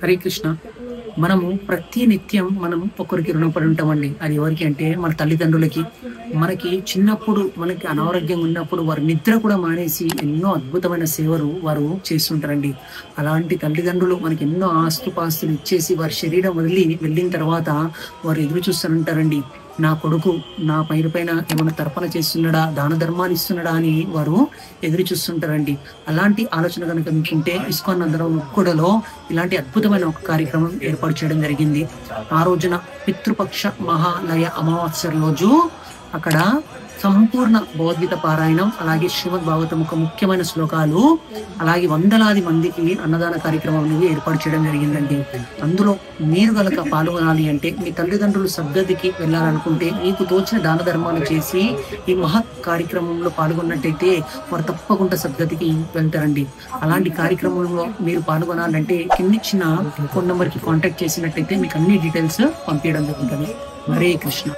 హరే కృష్ణ. మనము ప్రతి నిత్యం మనం ఒకరికి రుణపడి ఉంటామండి. అది ఎవరికి అంటే మన తల్లిదండ్రులకి. మనకి చిన్నప్పుడు మనకి అనారోగ్యంగా ఉన్నప్పుడు వారు నిద్ర కూడా మానేసి ఎన్నో అద్భుతమైన సేవలు వారు చేస్తుంటారండి. అలాంటి తల్లిదండ్రులు మనకి ఎన్నో ఆస్తుపాస్తులు ఇచ్చేసి వారి శరీరం వదిలి వెళ్ళిన తర్వాత వారు ఎదురు చూస్తూంటారండి. నా కొడుకు నా పైన ఏమైనా తర్పణ చేస్తున్నాడా, దాన ధర్మాలు ఇస్తున్నాడా అని వారు ఎదురు చూస్తుంటారండి. అలాంటి ఆలోచన కనుక మీకుంటే ఇస్కాన్ నందనం ముక్కుడలో ఇలాంటి అద్భుతమైన ఒక కార్యక్రమం ఏర్పాటు చేయడం జరిగింది. ఆ రోజున పితృపక్ష మహాలయ అమావాస్య రోజు అక్కడ సంపూర్ణ భగవద్గీత పారాయణం, అలాగే శ్రీమద్ భాగవతం ఒక ముఖ్యమైన శ్లోకాలు, అలాగే వందలాది మందికి అన్నదాన కార్యక్రమం అనేది ఏర్పాటు చేయడం జరిగిందండి. అందులో మీరు గనక పాల్గొనాలి అంటే, మీ తల్లిదండ్రులు సద్గతికి వెళ్ళాలనుకుంటే, మీకు తోచిన దాన ధర్మాలు చేసి ఈ మహత్ కార్యక్రమంలో పాల్గొన్నట్టయితే వారు తప్పకుండా సద్గతికి వెళ్తారండి. అలాంటి కార్యక్రమంలో మీరు పాల్గొనాలంటే కిందిచ్చిన ఫోన్ నెంబర్కి కాంటాక్ట్ చేసినట్టయితే మీకు అన్ని డీటెయిల్స్ పంపించడం జరుగుతుంది. హరే కృష్ణ.